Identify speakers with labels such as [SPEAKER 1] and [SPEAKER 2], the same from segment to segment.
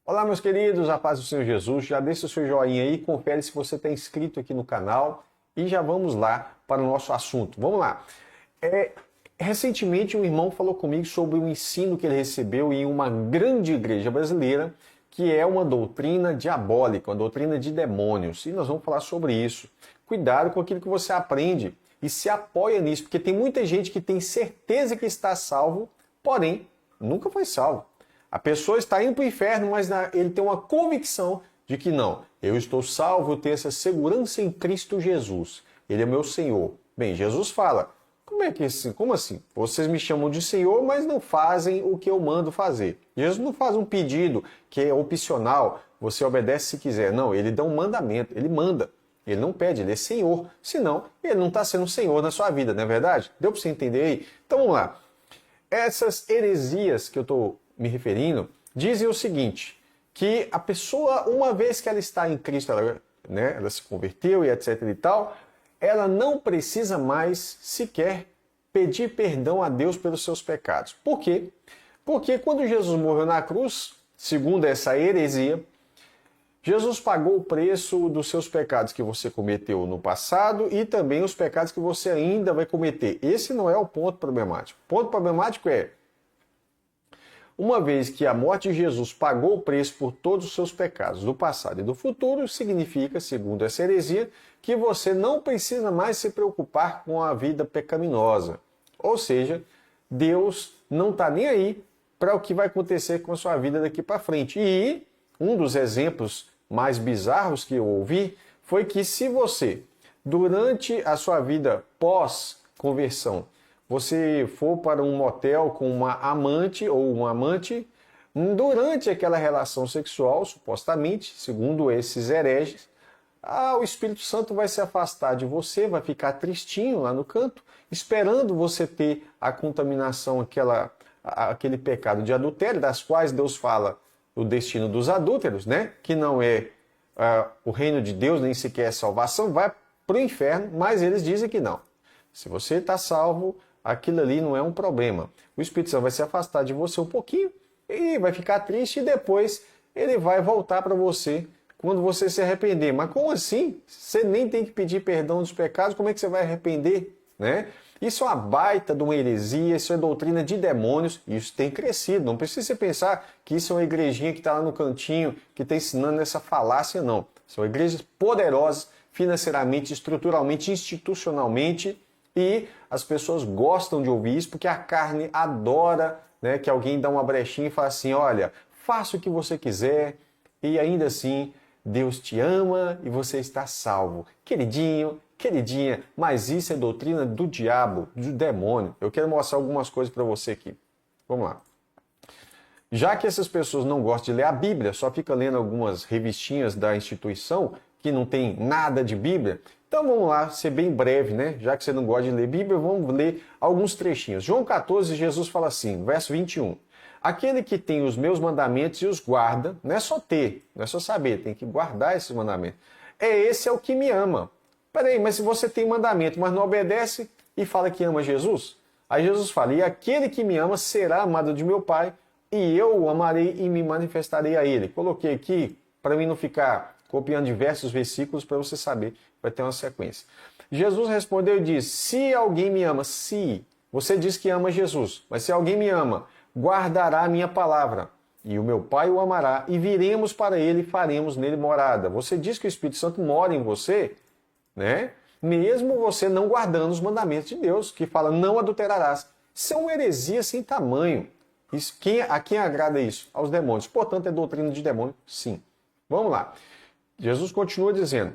[SPEAKER 1] Olá, meus queridos, a paz do Senhor Jesus. Já deixa o seu joinha aí, confere se você está inscrito aqui no canal e já vamos lá para o nosso assunto. Vamos lá. Recentemente um irmão falou comigo sobre o ensino que ele recebeu em uma grande igreja brasileira, que é uma doutrina diabólica, uma doutrina de demônios. E nós vamos falar sobre isso. Cuidado com aquilo que você aprende e se apoia nisso, porque tem muita gente que tem certeza que está salvo, porém nunca foi salvo. A pessoa está indo para o inferno, mas ele tem uma convicção de que não, eu estou salvo, eu tenho essa segurança em Cristo Jesus. Ele é meu Senhor. Bem, Jesus fala, como assim? Vocês me chamam de Senhor, mas não fazem o que eu mando fazer. Jesus não faz um pedido que é opcional, você obedece se quiser. Não, ele dá um mandamento, ele manda. Ele não pede, ele é Senhor. Senão, ele não está sendo Senhor na sua vida, não é verdade? Deu para você entender aí? Então vamos lá. Essas heresias que eu estou me referindo, dizem o seguinte, que a pessoa, uma vez que ela está em Cristo, ela se converteu e etc e tal, ela não precisa mais sequer pedir perdão a Deus pelos seus pecados. Por quê? Porque quando Jesus morreu na cruz, segundo essa heresia, Jesus pagou o preço dos seus pecados que você cometeu no passado e também os pecados que você ainda vai cometer. Esse não é o ponto problemático. O ponto problemático é, uma vez que a morte de Jesus pagou o preço por todos os seus pecados do passado e do futuro, significa, segundo essa heresia, que você não precisa mais se preocupar com a vida pecaminosa. Ou seja, Deus não está nem aí para o que vai acontecer com a sua vida daqui para frente. E um dos exemplos mais bizarros que eu ouvi foi que se você, durante a sua vida pós-conversão, você for para um motel com uma amante ou um amante, durante aquela relação sexual, supostamente, segundo esses hereges, o Espírito Santo vai se afastar de você, vai ficar tristinho lá no canto, esperando você ter a contaminação, aquele pecado de adultério, das quais Deus fala o destino dos adúlteros, né? Que não é o reino de Deus, nem sequer é salvação, vai para o inferno, mas eles dizem que não. Se você está salvo, aquilo ali não é um problema. O Espírito Santo vai se afastar de você um pouquinho e vai ficar triste e depois ele vai voltar para você quando você se arrepender. Mas como assim? Você nem tem que pedir perdão dos pecados, como é que você vai arrepender? Né? Isso é uma baita de uma heresia, isso é doutrina de demônios, e isso tem crescido. Não precisa você pensar que isso é uma igrejinha que está lá no cantinho, que está ensinando essa falácia, não. São igrejas poderosas, financeiramente, estruturalmente, institucionalmente, e as pessoas gostam de ouvir isso porque a carne adora, né, que alguém dá uma brechinha e fala assim, olha, faça o que você quiser e ainda assim Deus te ama e você está salvo. Queridinho, queridinha, mas isso é doutrina do diabo, do demônio. Eu quero mostrar algumas coisas para você aqui. Vamos lá. Já que essas pessoas não gostam de ler a Bíblia, só fica lendo algumas revistinhas da instituição que não tem nada de Bíblia, então vamos lá, ser bem breve, né? Já que você não gosta de ler Bíblia, vamos ler alguns trechinhos. João 14, Jesus fala assim, verso 21. Aquele que tem os meus mandamentos e os guarda, não é só ter, não é só saber, tem que guardar esses mandamentos. Esse é o que me ama. Peraí, mas se você tem mandamento, mas não obedece e fala que ama Jesus? Aí Jesus fala, e aquele que me ama será amado de meu Pai, e eu o amarei e me manifestarei a ele. Coloquei aqui, para mim não ficar copiando diversos versículos, para você saber, vai ter uma sequência. Jesus respondeu e disse, se alguém me ama, se você diz que ama Jesus, mas se alguém me ama, guardará a minha palavra, e o meu Pai o amará, e viremos para ele e faremos nele morada. Você diz que o Espírito Santo mora em você, né? Mesmo você não guardando os mandamentos de Deus, que fala, não adulterarás. Isso é uma heresia sem tamanho. A quem agrada isso? Aos demônios. Portanto, é doutrina de demônio? Sim. Vamos lá. Jesus continua dizendo,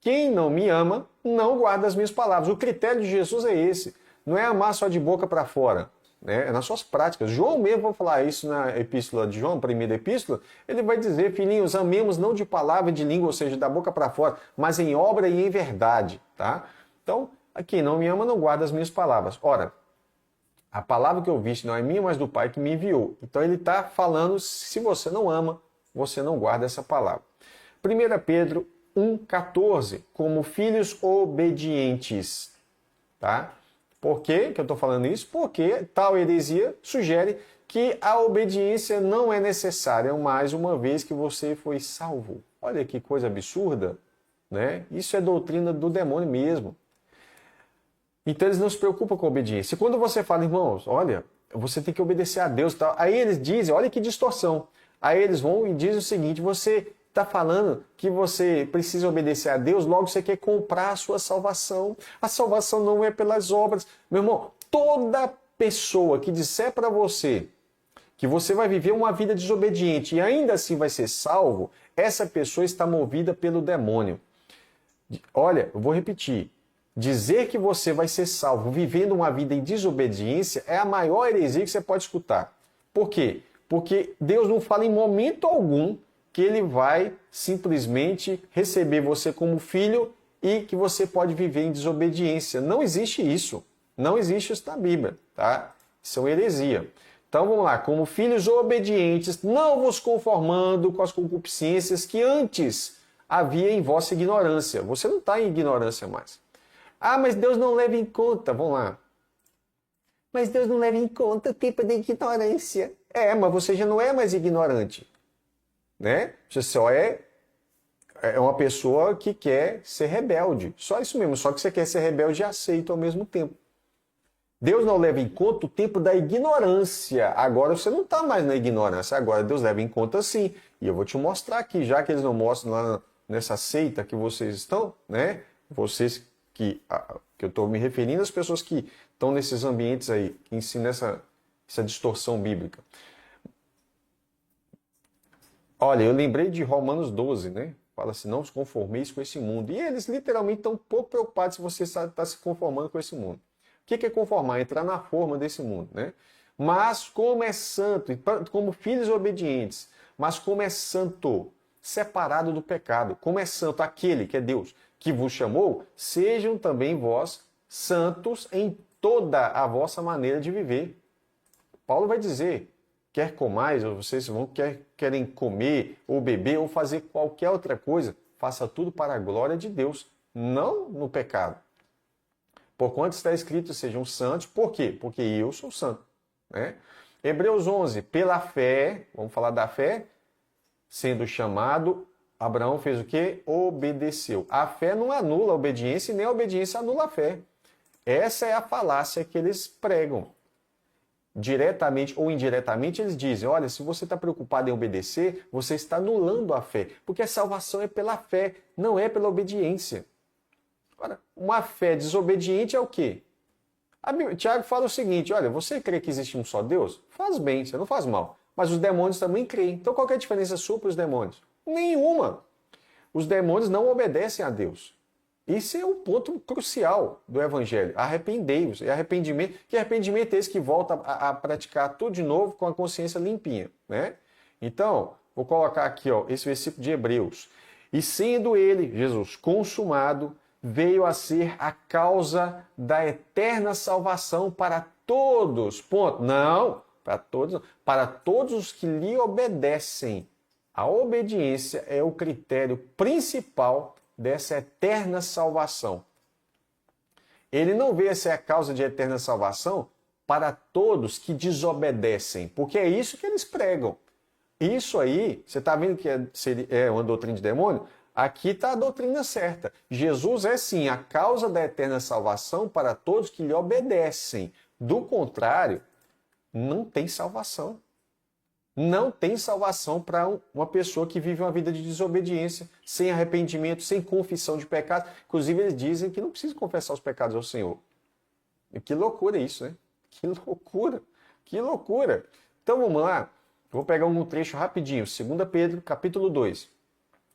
[SPEAKER 1] quem não me ama, não guarda as minhas palavras. O critério de Jesus é esse. Não é amar só de boca para fora. Né? É nas suas práticas. João mesmo vai falar isso na epístola de João, primeira epístola. Ele vai dizer, filhinhos, amemos não de palavra e de língua, ou seja, da boca para fora, mas em obra e em verdade. Tá? Então, quem não me ama, não guarda as minhas palavras. Ora, a palavra que eu ouviste não é minha, mas do Pai que me enviou. Então ele está falando, se você não ama, você não guarda essa palavra. 1 Pedro 1,14, como filhos obedientes. Tá? Por que eu estou falando isso? Porque tal heresia sugere que a obediência não é necessária mais uma vez que você foi salvo. Olha que coisa absurda, né? Isso é doutrina do demônio mesmo. Então eles não se preocupam com a obediência. E quando você fala, irmãos, olha, você tem que obedecer a Deus e tal, aí eles dizem, olha que distorção. Aí eles vão e dizem o seguinte, você está falando que você precisa obedecer a Deus, logo você quer comprar a sua salvação. A salvação não é pelas obras. Meu irmão, toda pessoa que disser para você que você vai viver uma vida desobediente e ainda assim vai ser salvo, essa pessoa está movida pelo demônio. Olha, eu vou repetir. Dizer que você vai ser salvo vivendo uma vida em desobediência é a maior heresia que você pode escutar. Por quê? Porque Deus não fala em momento algum que ele vai simplesmente receber você como filho e que você pode viver em desobediência. Não existe isso. Não existe isso na Bíblia, tá? Isso é uma heresia. Então vamos lá, como filhos obedientes, não vos conformando com as concupiscências que antes havia em vossa ignorância. Você não está em ignorância mais. Ah, mas Deus não leva em conta. Vamos lá. Mas Deus não leva em conta o tipo de ignorância. Mas você já não é mais ignorante, né? Você só é uma pessoa que quer ser rebelde. Só isso mesmo, só que você quer ser rebelde e aceito ao mesmo tempo. Deus não leva em conta o tempo da ignorância. Agora você não está mais na ignorância. Agora Deus leva em conta sim. E eu vou te mostrar aqui, já que eles não mostram lá nessa seita que vocês estão, né? Vocês que eu estou me referindo às pessoas que estão nesses ambientes aí, que ensinam essa distorção bíblica. Olha, eu lembrei de Romanos 12, né? Fala assim, não vos conformeis com esse mundo. E eles literalmente estão um pouco preocupados se você está se conformando com esse mundo. O que é conformar? Entrar na forma desse mundo, né? Mas como é santo, como filhos obedientes, mas como é santo, separado do pecado, como é santo aquele que é Deus, que vos chamou, sejam também vós santos em toda a vossa maneira de viver. Paulo vai dizer, quer comais, ou vocês querem comer, ou beber, ou fazer qualquer outra coisa, faça tudo para a glória de Deus, não no pecado. Porquanto está escrito, sejam santos. Por quê? Porque eu sou santo, né? Hebreus 11, pela fé, vamos falar da fé, sendo chamado, Abraão fez o quê? Obedeceu. A fé não anula a obediência e nem a obediência anula a fé. Essa é a falácia que eles pregam. Diretamente ou indiretamente eles dizem, olha, se você está preocupado em obedecer, você está anulando a fé. Porque a salvação é pela fé, não é pela obediência. Agora, uma fé desobediente é o quê? Tiago fala o seguinte, olha, você crê que existe um só Deus? Faz bem, você não faz mal. Mas os demônios também creem. Então qual que é a diferença sua para os demônios? Nenhuma. Os demônios não obedecem a Deus. Esse é o ponto crucial do Evangelho. Arrependei-vos. E arrependimento, que arrependimento é esse que volta a praticar tudo de novo com a consciência limpinha, né? Então, vou colocar aqui, ó, esse versículo de Hebreus. E sendo ele, Jesus, consumado, veio a ser a causa da eterna salvação para todos. Ponto. Não, para todos os que lhe obedecem. A obediência é o critério principal dessa eterna salvação. Ele não veio a ser a causa de eterna salvação para todos que desobedecem, porque é isso que eles pregam. Isso aí, você está vendo que é uma doutrina de demônio? Aqui está a doutrina certa. Jesus é sim a causa da eterna salvação para todos que lhe obedecem. Do contrário, não tem salvação. Não tem salvação para uma pessoa que vive uma vida de desobediência, sem arrependimento, sem confissão de pecados. Inclusive, eles dizem que não precisa confessar os pecados ao Senhor. E que loucura isso, né? Que loucura! Que loucura! Então vamos lá. Vou pegar um trecho rapidinho. 2 Pedro, capítulo 2.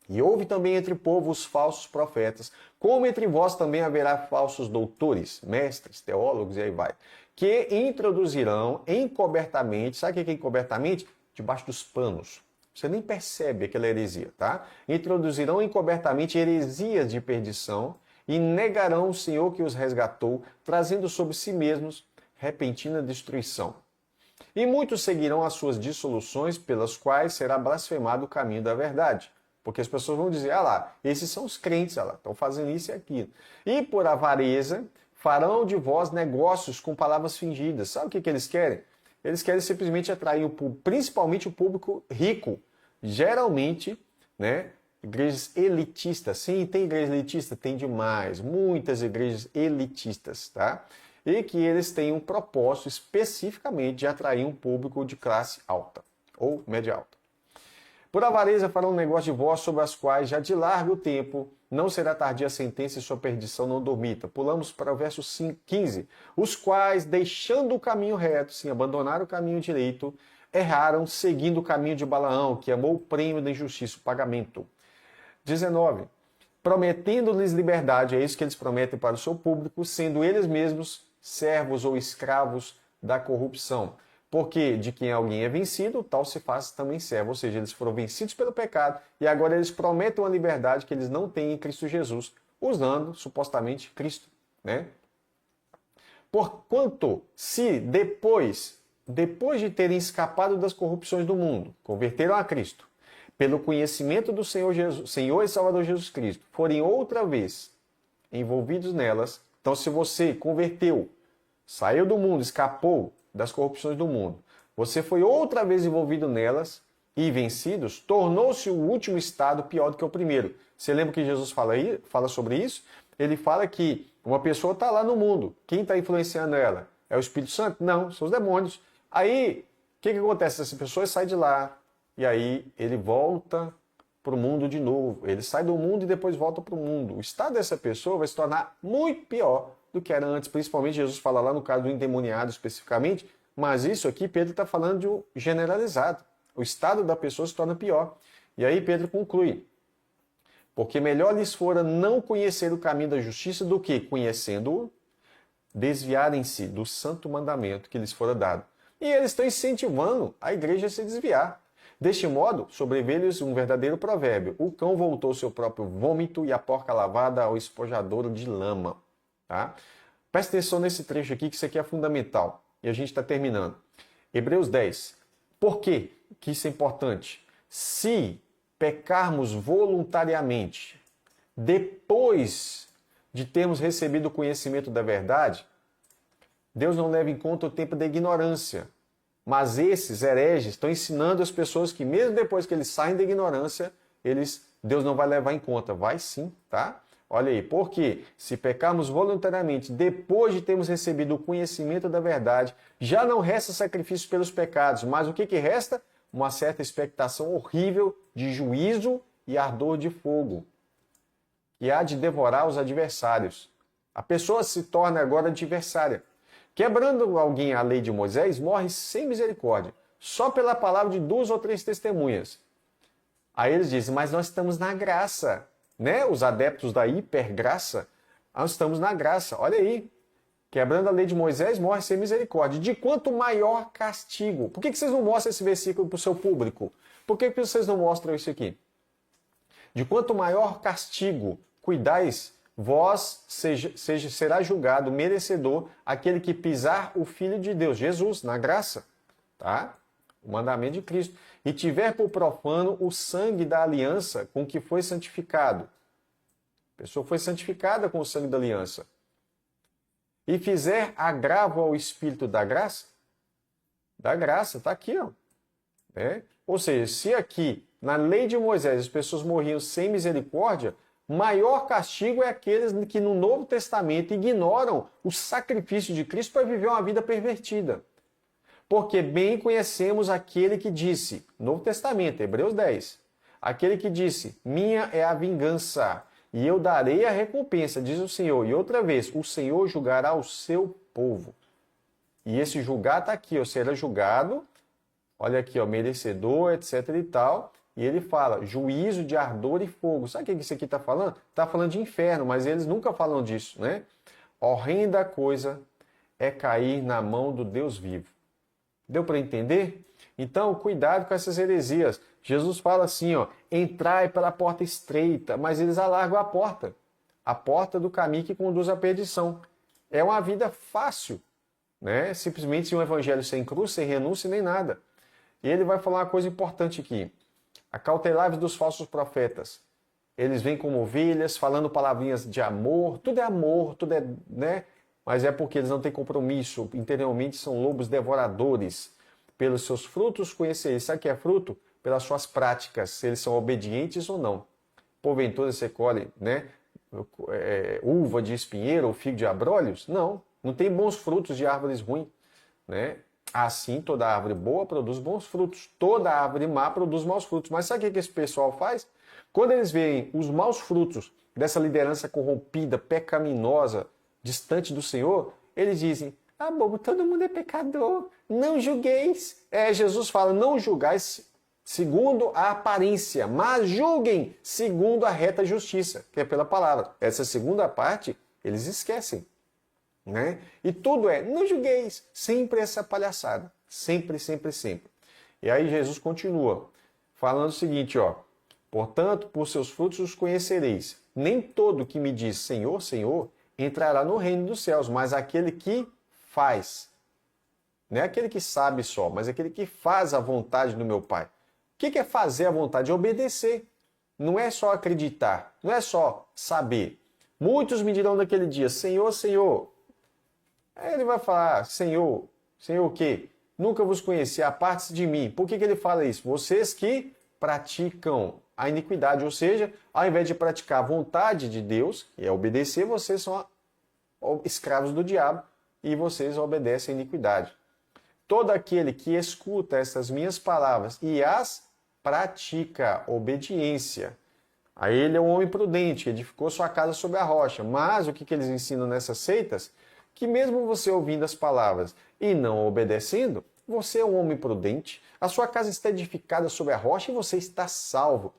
[SPEAKER 1] E houve também entre o povo os falsos profetas, como entre vós também haverá falsos doutores, mestres, teólogos e aí vai, que introduzirão encobertamente, sabe o que é encobertamente? Debaixo dos panos. Você nem percebe aquela heresia, tá? Introduzirão encobertamente heresias de perdição e negarão o Senhor que os resgatou, trazendo sobre si mesmos repentina destruição. E muitos seguirão as suas dissoluções, pelas quais será blasfemado o caminho da verdade. Porque as pessoas vão dizer, lá, esses são os crentes, lá, estão fazendo isso e aquilo. E por avareza, farão de vós negócios com palavras fingidas. Sabe o que eles querem? Eles querem simplesmente atrair principalmente o público rico. Geralmente, né, igrejas elitistas. Sim, tem igreja elitista? Tem demais. Muitas igrejas elitistas, tá? E que eles têm um propósito especificamente de atrair um público de classe alta ou média alta. Por avareza farão um negócio de vós sobre as quais já de largo tempo não será tardia a sentença e sua perdição não dormita. Pulamos para o verso 15. Os quais, deixando o caminho reto, sim, abandonaram o caminho direito, erraram seguindo o caminho de Balaão, que amou o prêmio da injustiça, o pagamento. 19. Prometendo-lhes liberdade, é isso que eles prometem para o seu público, sendo eles mesmos servos ou escravos da corrupção. Porque de quem alguém é vencido, tal se faz também servo. Ou seja, eles foram vencidos pelo pecado e agora eles prometem uma liberdade que eles não têm em Cristo Jesus, usando supostamente Cristo, né? Porquanto, se depois de terem escapado das corrupções do mundo, converteram a Cristo, pelo conhecimento do Senhor e Salvador Jesus Cristo, forem outra vez envolvidos nelas, então se você converteu, saiu do mundo, escapou das corrupções do mundo, você foi outra vez envolvido nelas e vencidos, tornou-se o último estado pior do que o primeiro. Você lembra que Jesus fala sobre isso? Ele fala que uma pessoa está lá no mundo. Quem está influenciando ela? É o Espírito Santo? Não, são os demônios. Aí, o que acontece? Essa pessoa sai de lá e aí ele volta para o mundo de novo. Ele sai do mundo e depois volta para o mundo. O estado dessa pessoa vai se tornar muito pior do que era antes. Principalmente, Jesus fala lá no caso do endemoniado especificamente, mas isso aqui Pedro está falando de um generalizado. O estado da pessoa se torna pior. E aí Pedro conclui: porque melhor lhes fora não conhecer o caminho da justiça do que, conhecendo-o, desviarem-se do santo mandamento que lhes fora dado. E eles estão incentivando a igreja a se desviar. Deste modo, sobreveio-lhes um verdadeiro provérbio: o cão voltou ao seu próprio vômito e a porca lavada ao espojadouro de lama. Tá? Presta atenção nesse trecho aqui, que isso aqui é fundamental. E a gente está terminando. Hebreus 10. Por quê que isso é importante? Se pecarmos voluntariamente, depois de termos recebido o conhecimento da verdade, Deus não leva em conta o tempo da ignorância. Mas esses hereges estão ensinando as pessoas que mesmo depois que eles saem da ignorância, Deus não vai levar em conta. Vai sim, tá? Olha aí, porque se pecarmos voluntariamente depois de termos recebido o conhecimento da verdade, já não resta sacrifício pelos pecados, mas o que resta? Uma certa expectação horrível de juízo e ardor de fogo, que há de devorar os adversários. A pessoa se torna agora adversária. Quebrando alguém a lei de Moisés, morre sem misericórdia, só pela palavra de 2 ou 3 testemunhas. Aí eles dizem, mas nós estamos na graça, né? Os adeptos da hipergraça, nós estamos na graça. Olha aí, quebrando a lei de Moisés, morre sem misericórdia. De quanto maior castigo. Por que vocês não mostram esse versículo para o seu público? Por que vocês não mostram isso aqui? De quanto maior castigo cuidais, vós será julgado merecedor aquele que pisar o Filho de Deus, Jesus, na graça, tá? O mandamento de Cristo. E tiver por profano o sangue da aliança com que foi santificado. A pessoa foi santificada com o sangue da aliança. E fizer agravo ao Espírito da graça, está aqui, ó. É? Ou seja, se aqui, na lei de Moisés, as pessoas morriam sem misericórdia, maior castigo é aqueles que no Novo Testamento ignoram o sacrifício de Cristo para viver uma vida pervertida. Porque bem conhecemos aquele que disse, Novo Testamento, Hebreus 10, aquele que disse, minha é a vingança, e eu darei a recompensa, diz o Senhor. E outra vez, o Senhor julgará o seu povo. E esse julgar está aqui, ó, será julgado, olha aqui, ó, merecedor, etc e tal. E ele fala, juízo de ardor e fogo. Sabe o que isso aqui está falando? Está falando de inferno, mas eles nunca falam disso, né? Horrenda coisa é cair na mão do Deus vivo. Deu para entender? Então, cuidado com essas heresias. Jesus fala assim, ó, entrai pela porta estreita, mas eles alargam a porta do caminho que conduz à perdição. É uma vida fácil, né? Simplesmente um evangelho sem cruz, sem renúncia, nem nada. E ele vai falar uma coisa importante aqui. Acautelai-vos dos falsos profetas. Eles vêm como ovelhas, falando palavrinhas de amor, tudo é, né? Mas é porque eles não têm compromisso, interiormente são lobos devoradores. Pelos seus frutos conhecereis. Sabe o que é fruto? Pelas suas práticas, se eles são obedientes ou não. Porventura você colhe, né, uva de espinheiro ou figo de abrolhos? Não, não tem bons frutos de árvores ruins, né? Assim, toda árvore boa produz bons frutos, toda árvore má produz maus frutos. Mas sabe o que esse pessoal faz? Quando eles veem os maus frutos dessa liderança corrompida, pecaminosa, distante do Senhor, eles dizem: ah, bobo, todo mundo é pecador, não julgueis. Jesus fala: não julgais segundo a aparência, mas julguem segundo a reta justiça, que é pela palavra. Essa segunda parte, eles esquecem. Né? E tudo não julgueis, sempre essa palhaçada, sempre, sempre, sempre. E aí Jesus continua falando o seguinte, ó: portanto, por seus frutos os conhecereis. Nem todo que me diz Senhor, Senhor, entrará no reino dos céus, mas aquele que faz. Não é aquele que sabe só, mas aquele que faz a vontade do meu Pai. O que é fazer a vontade? É obedecer. Não é só acreditar, não é só saber. Muitos me dirão naquele dia: Senhor, Senhor. Aí ele vai falar: Senhor, Senhor o quê? Nunca vos conheci, aparte-se de mim. Por que ele fala isso? Vocês que praticam a iniquidade, ou seja, ao invés de praticar a vontade de Deus, e é obedecer, vocês são escravos do diabo e vocês obedecem a iniquidade. Todo aquele que escuta estas minhas palavras e as pratica, obediência, a ele é um homem prudente, que edificou sua casa sobre a rocha. Mas o que eles ensinam nessas seitas? Que mesmo você ouvindo as palavras e não obedecendo, você é um homem prudente, a sua casa está edificada sobre a rocha e você está salvo.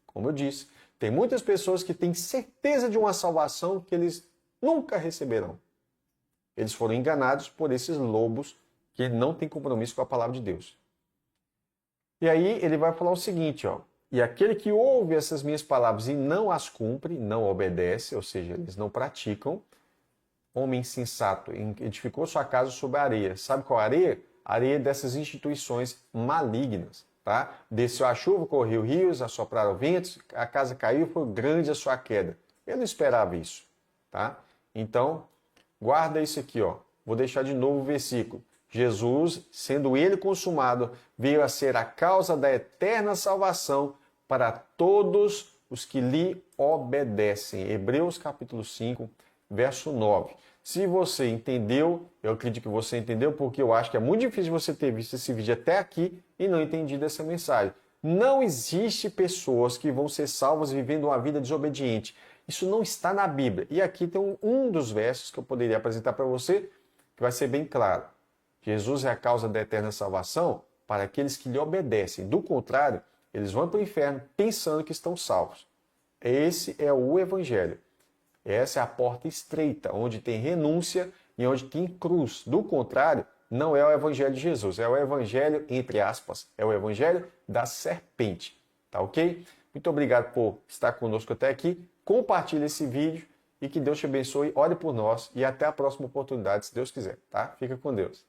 [SPEAKER 1] Como eu disse, tem muitas pessoas que têm certeza de uma salvação que eles nunca receberão. Eles foram enganados por esses lobos que não têm compromisso com a palavra de Deus. E aí ele vai falar o seguinte, ó: e aquele que ouve essas minhas palavras e não as cumpre, não obedece, ou seja, eles não praticam, homem insensato, edificou sua casa sobre a areia. Sabe qual é a areia? A areia dessas instituições malignas, tá? Desceu a chuva, correu rios, assopraram ventos, a casa caiu, foi grande a sua queda. Eu não esperava isso, tá? Então, guarda isso aqui, ó. Vou deixar de novo o versículo. Jesus, sendo ele consumado, veio a ser a causa da eterna salvação para todos os que lhe obedecem. Hebreus capítulo 5, verso 9. Se você entendeu, eu acredito que você entendeu, porque eu acho que é muito difícil você ter visto esse vídeo até aqui e não entendido essa mensagem. Não existe pessoas que vão ser salvas vivendo uma vida desobediente. Isso não está na Bíblia. E aqui tem um dos versos que eu poderia apresentar para você, que vai ser bem claro. Jesus é a causa da eterna salvação para aqueles que lhe obedecem. Do contrário, eles vão para o inferno pensando que estão salvos. Esse é o Evangelho. Essa é a porta estreita, onde tem renúncia e onde tem cruz. Do contrário, não é o Evangelho de Jesus, é o Evangelho, entre aspas, é o Evangelho da serpente. Tá ok? Muito obrigado por estar conosco até aqui. Compartilhe esse vídeo e que Deus te abençoe. Ore por nós e até a próxima oportunidade, se Deus quiser, tá? Fica com Deus.